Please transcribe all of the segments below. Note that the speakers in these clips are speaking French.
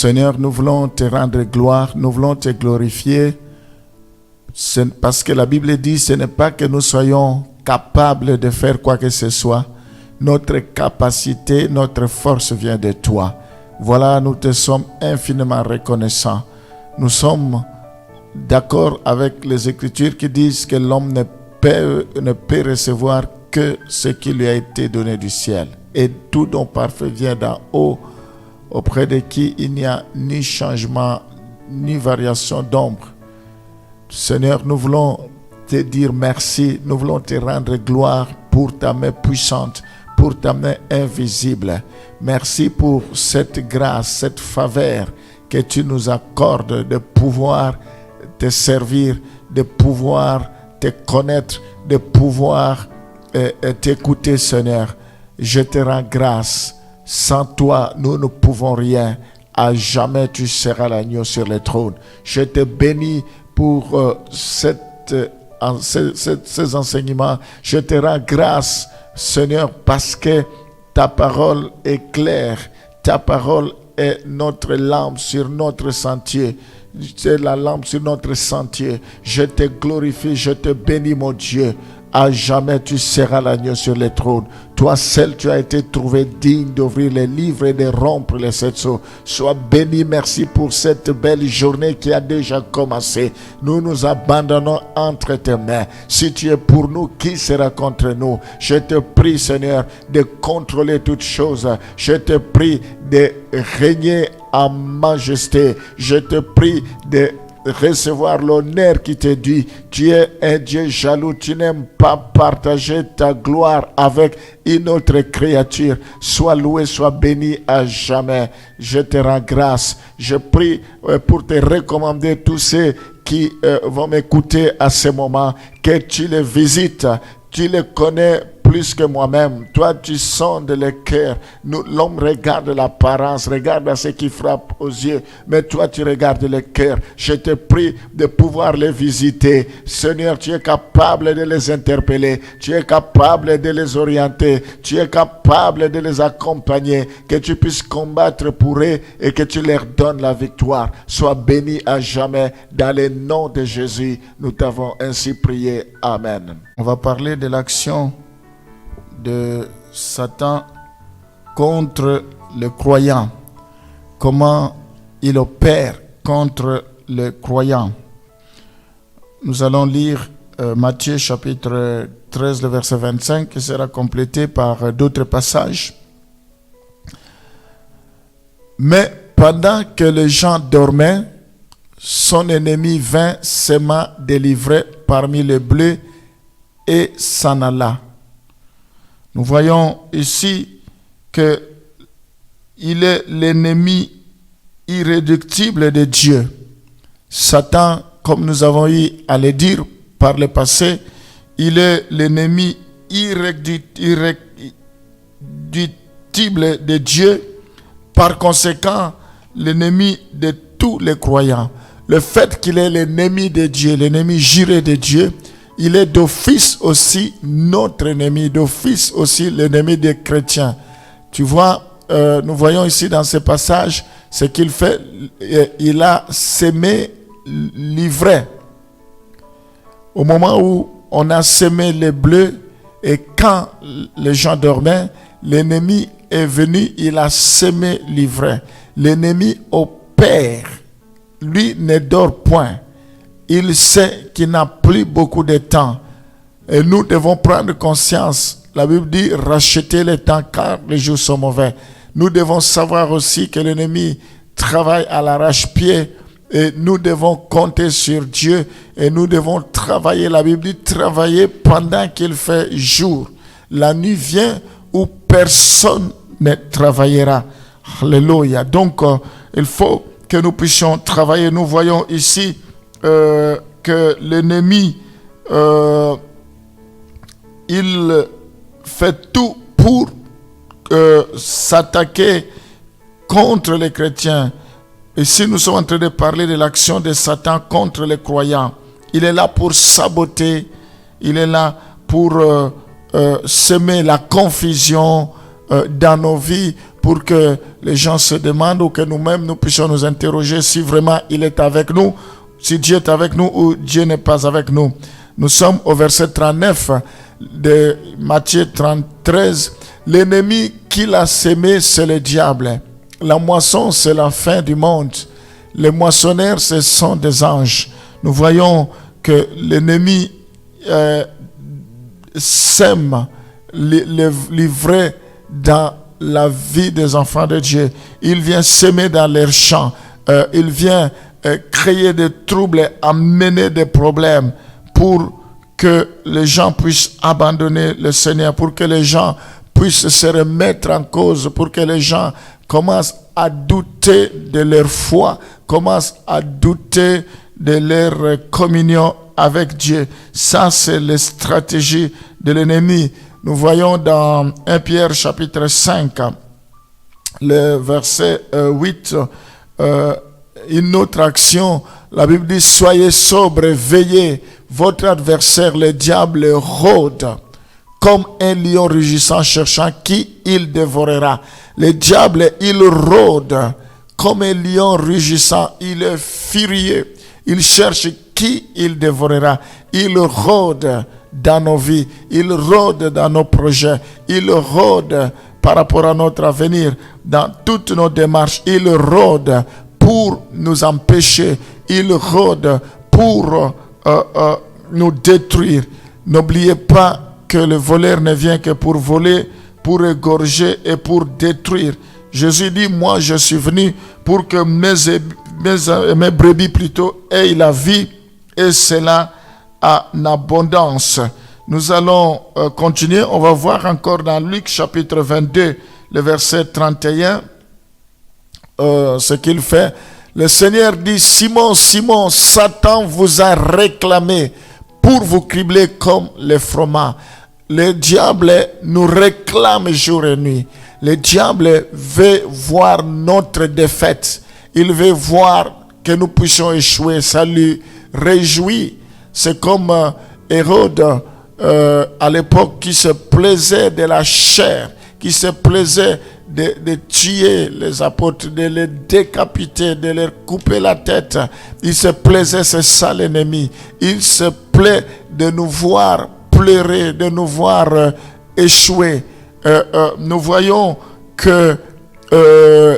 Seigneur, nous voulons te rendre gloire, nous voulons te glorifier, parce que la Bible dit, ce n'est pas que nous soyons capables de faire quoi que ce soit. Notre capacité, notre force vient de toi. Voilà, nous te sommes infiniment reconnaissants. Nous sommes d'accord avec les Écritures qui disent que l'homme ne peut recevoir que ce qui lui a été donné du ciel. Et tout don parfait vient d'en haut, auprès de qui il n'y a ni changement, ni variation d'ombre. Seigneur, nous voulons te dire merci, nous voulons te rendre gloire pour ta main puissante, pour ta main invisible. Merci pour cette grâce, cette faveur que tu nous accordes de pouvoir te servir, de pouvoir te connaître, de pouvoir t'écouter, Seigneur. Je te rends grâce. Sans toi, nous ne pouvons rien. À jamais, tu seras l'agneau sur le trône. Je te bénis pour ces enseignements. Je te rends grâce, Seigneur, parce que ta parole est claire. Ta parole est notre lampe sur notre sentier. C'est la lampe sur notre sentier. Je te glorifie, je te bénis, mon Dieu. À jamais tu seras l'agneau sur le trône. Toi seul tu as été trouvé digne d'ouvrir les livres et de rompre les sept sceaux. Sois béni, merci pour cette belle journée qui a déjà commencé. Nous nous abandonnons entre tes mains. Si tu es pour nous, qui sera contre nous? Je te prie, Seigneur, de contrôler toutes choses. Je te prie de régner en majesté. Je te prie de recevoir l'honneur qui te dit. Tu es un Dieu jaloux, tu n'aimes pas partager ta gloire avec une autre créature. Sois loué, sois béni à jamais. Je te rends grâce. Je prie pour te recommander tous ceux qui vont m'écouter à ce moment, que tu les visites. Tu les connais plus que moi-même. Toi, tu sondes le cœur. L'homme regarde l'apparence, regarde à ce qui frappe aux yeux. Mais toi, tu regardes le cœur. Je te prie de pouvoir les visiter. Seigneur, tu es capable de les interpeller. Tu es capable de les orienter. Tu es capable de les accompagner. Que tu puisses combattre pour eux et que tu leur donnes la victoire. Sois béni à jamais. Dans le nom de Jésus, nous t'avons ainsi prié. Amen. On va parler de l'action de Satan contre le croyant. Comment il opère contre le croyant. Nous allons lire Matthieu chapitre 13, le verset 25, qui sera complété par d'autres passages. Mais pendant que les gens dormaient, son ennemi vint, s'aima délivrer parmi les bleus et s'en alla. Nous voyons ici que il est l'ennemi irréductible de Dieu. Satan, comme nous avons eu à le dire par le passé, il est l'ennemi irréductible de Dieu. Par conséquent, l'ennemi de tous les croyants. Le fait qu'il est l'ennemi de Dieu, l'ennemi juré de Dieu, il est d'office aussi notre ennemi, d'office aussi l'ennemi des chrétiens. Tu vois, nous voyons ici dans ce passage, ce qu'il fait, il a semé l'ivraie. Au moment où on a semé les bleus et quand les gens dormaient, l'ennemi est venu, il a semé l'ivraie. L'ennemi opère, lui ne dort point. Il sait qu'il n'a plus beaucoup de temps. Et nous devons prendre conscience. La Bible dit, rachetez le temps car les jours sont mauvais. Nous devons savoir aussi que l'ennemi travaille à l'arrache-pied. Et nous devons compter sur Dieu. Et nous devons travailler. La Bible dit, travailler pendant qu'il fait jour. La nuit vient où personne ne travaillera. Alléluia. Donc, il faut que nous puissions travailler. Nous voyons ici que l'ennemi, il fait tout pour s'attaquer contre les chrétiens. Ici, nous sommes en train de parler de l'action de Satan contre les croyants. Il est là pour saboter, il est là pour semer la confusion dans nos vies, pour que les gens se demandent ou que nous-mêmes nous puissions nous interroger si vraiment il est avec nous, si Dieu est avec nous ou Dieu n'est pas avec nous. Nous sommes au verset 39 de Matthieu 13. L'ennemi qui l'a sémé, c'est le diable. La moisson, c'est la fin du monde. Les moissonneurs, ce sont des anges. Nous voyons que l'ennemi sème l'ivraie dans la vie des enfants de Dieu. Il vient s'aimer dans leurs champs. Il vient créer des troubles, amener des problèmes pour que les gens puissent abandonner le Seigneur, pour que les gens puissent se remettre en cause, pour que les gens commencent à douter de leur foi, commencent à douter de leur communion avec Dieu. Ça, c'est la stratégie de l'ennemi. Nous voyons dans 1 Pierre chapitre 5, le verset 8, une autre action. La Bible dit, soyez sobres, veillez. Votre adversaire, le diable, rôde comme un lion rugissant, cherchant qui il dévorera. Le diable, il rôde comme un lion rugissant. Il est furieux. Il cherche qui il dévorera. Il rôde dans nos vies. Il rôde dans nos projets. Il rôde par rapport à notre avenir. Dans toutes nos démarches, il rôde pour nous empêcher. Il rôde pour nous détruire. N'oubliez pas que le voleur ne vient que pour voler, pour égorger et pour détruire. Jésus dit, moi je suis venu pour que mes brebis plutôt aient la vie et cela en abondance. Nous allons continuer. On va voir encore dans Luc chapitre 22, le verset 31, ce qu'il fait. Le Seigneur dit, Simon, Simon, Satan vous a réclamé pour vous cribler comme les froment. Le diable nous réclame jour et nuit. Le diable veut voir notre défaite. Il veut voir que nous puissions échouer. Ça lui réjouit. C'est comme Hérode à l'époque qui se plaisait de la chair, qui se plaisait de tuer les apôtres, de les décapiter, de leur couper la tête. Il se plaisait, c'est ça l'ennemi. Il se plaît de nous voir pleurer, de nous voir échouer. Nous voyons que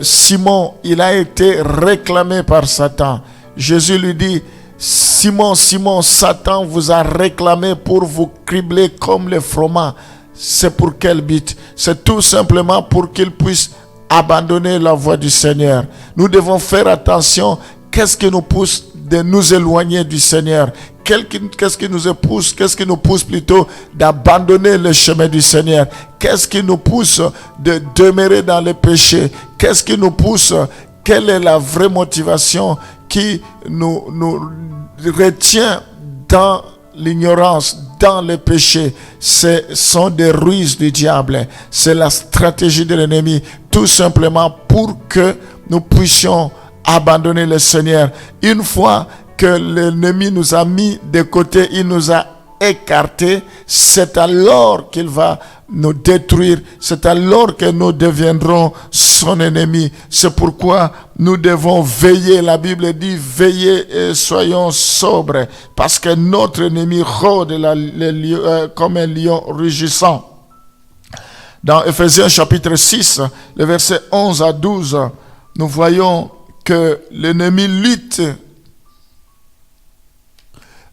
Simon, il a été réclamé par Satan. Jésus lui dit, Simon, Simon, Satan vous a réclamé pour vous cribler comme les froment. C'est pour quel but? C'est tout simplement pour qu'il puisse abandonner la voie du Seigneur. Nous devons faire attention. Qu'est-ce qui nous pousse de nous éloigner du Seigneur? Qu'est-ce qui nous pousse plutôt d'abandonner le chemin du Seigneur? Qu'est-ce qui nous pousse de demeurer dans le péché? Qu'est-ce qui nous pousse? Quelle est la vraie motivation qui nous retient dans l'ignorance, dans le péché? Ce sont des ruses du diable. C'est la stratégie de l'ennemi, tout simplement pour que nous puissions abandonner le Seigneur. Une fois que l'ennemi nous a mis de côté, il nous a écartés, c'est alors qu'il va nous détruire, c'est alors que nous deviendrons son ennemi. C'est pourquoi nous devons veiller. La Bible dit veillez et soyons sobres, parce que notre ennemi rôde comme un lion rugissant. Dans Ephésiens chapitre 6, le verset 11 à 12, nous voyons que l'ennemi lutte.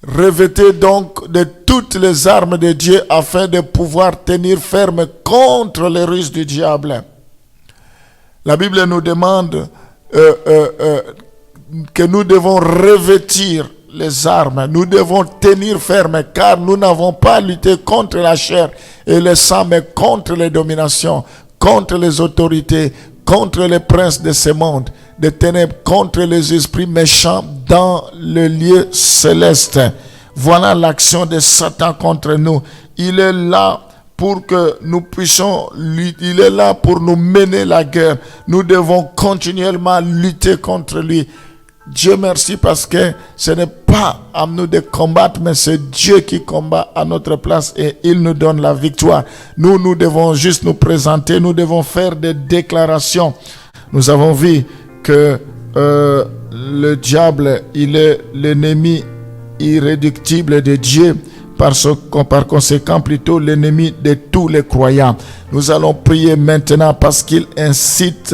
Revêtez donc de toutes les armes de Dieu afin de pouvoir tenir ferme contre les ruses du diable. La Bible nous demande que nous devons revêtir les armes. Nous devons tenir ferme car nous n'avons pas à lutter contre la chair et le sang, mais contre les dominations, contre les autorités, contre les princes de ce monde, des ténèbres, contre les esprits méchants dans le lieu céleste. Voilà l'action de Satan contre nous. Il est là pour que nous puissions lutter. Il est là pour nous mener la guerre. Nous devons continuellement lutter contre lui. Dieu merci parce que ce n'est pas à nous de combattre, mais c'est Dieu qui combat à notre place et il nous donne la victoire. Nous devons juste nous présenter, nous devons faire des déclarations. Nous avons vu que le diable, il est l'ennemi irréductible de Dieu. Par conséquent, plutôt l'ennemi de tous les croyants. Nous allons prier maintenant parce qu'il incite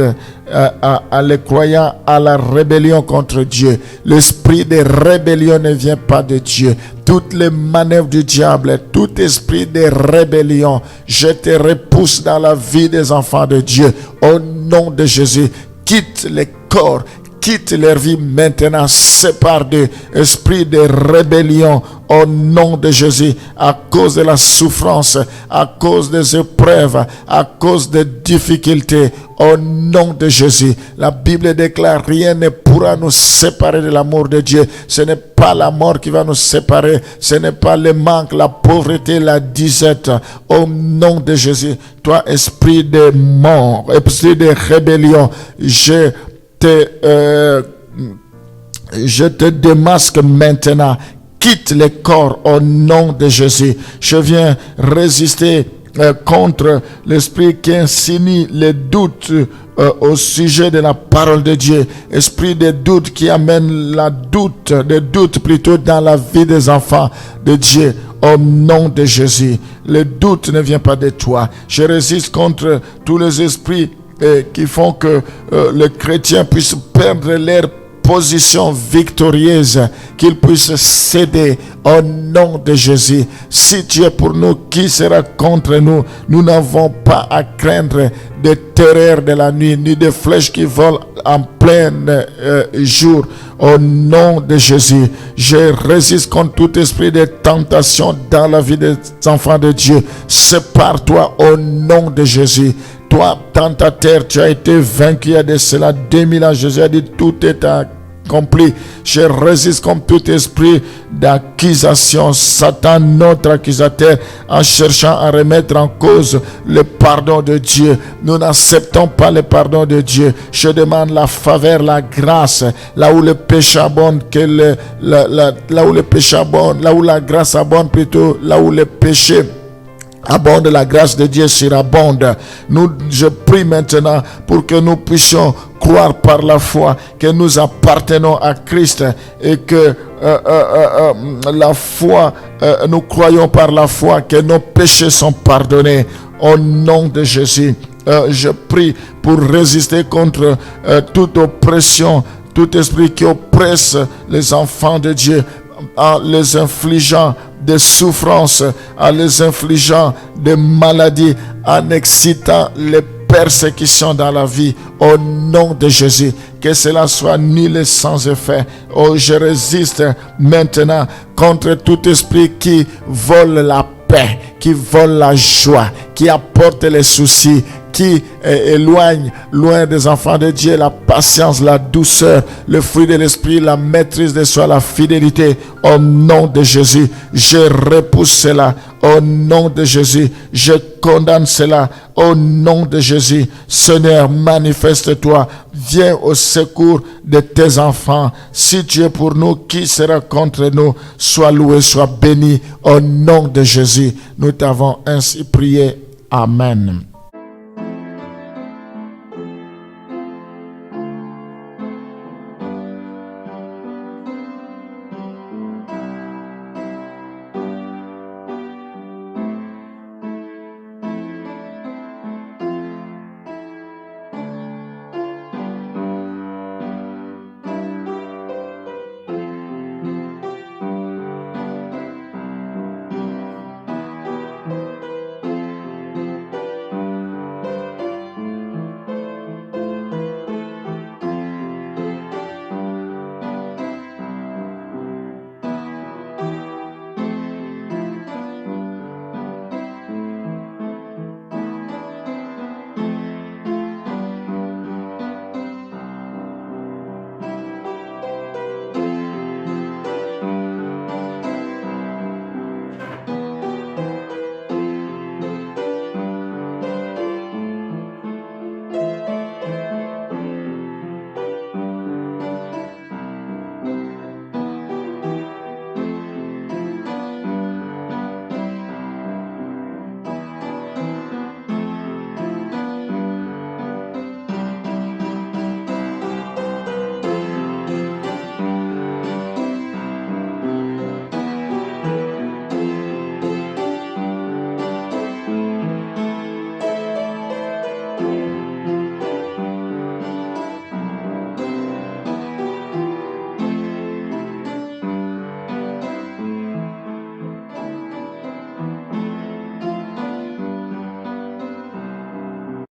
à les croyants à la rébellion contre Dieu. L'esprit de rébellion ne vient pas de Dieu. Toutes les manœuvres du diable, tout esprit de rébellion, je te repousse dans la vie des enfants de Dieu. Au nom de Jésus, quitte les corps, quitte leur vie maintenant, sépare d'eux, esprit de rébellion au nom de Jésus, à cause de la souffrance, à cause des épreuves, à cause des difficultés, au nom de Jésus. La Bible déclare, rien ne pourra nous séparer de l'amour de Dieu. Ce n'est pas la mort qui va nous séparer, ce n'est pas le manque, la pauvreté, la disette, au nom de Jésus. Toi, esprit de mort, esprit de rébellion, je te démasque maintenant. Quitte les corps au nom de Jésus. Je viens résister contre l'esprit qui insinue les doutes au sujet de la parole de Dieu. Esprit de doute qui amène des doutes plutôt dans la vie des enfants de Dieu. Au nom de Jésus. Le doute ne vient pas de toi. Je résiste contre tous les esprits qui font que les chrétiens puissent perdre leur position victorieuse, qu'ils puissent céder au nom de Jésus. Si tu es pour nous, qui sera contre nous? Nous n'avons pas à craindre des terreurs de la nuit, ni des flèches qui volent en plein jour. Au nom de Jésus, je résiste contre tout esprit de tentation dans la vie des enfants de Dieu. Sépare-toi au nom de Jésus. Toi, tentateur, tu as été vaincu il y a de cela 2000 ans. Jésus a dit, tout est accompli. Je résiste contre tout esprit d'accusation. Satan, notre accusateur, en cherchant à remettre en cause le pardon de Dieu. Nous n'acceptons pas le pardon de Dieu. Je demande la faveur, la grâce, là où le péché abonde, là où le péché abonde, là où la grâce abonde plutôt, là où le péché abonde, la grâce de Dieu surabonde. Je prie maintenant pour que nous puissions croire par la foi que nous appartenons à Christ et que la foi, nous croyons par la foi que nos péchés sont pardonnés. Au nom de Jésus, je prie pour résister contre toute oppression, tout esprit qui oppresse les enfants de Dieu, en les infligeant des souffrances, en les infligeant des maladies, en excitant les persécutions dans la vie. Au nom de Jésus, que cela soit nul et sans effet. Oh, je résiste maintenant contre tout esprit qui vole la paix, qui vole la joie, qui apporte les soucis, qui éloigne loin des enfants de Dieu la patience, la douceur, le fruit de l'esprit, la maîtrise de soi, la fidélité. Au nom de Jésus, je repousse cela. Au nom de Jésus, je condamne cela. Au nom de Jésus, Seigneur, manifeste-toi. Viens au secours de tes enfants. Si tu es pour nous, qui sera contre nous? Sois loué, sois béni. Au nom de Jésus, nous t'avons ainsi prié. Amen.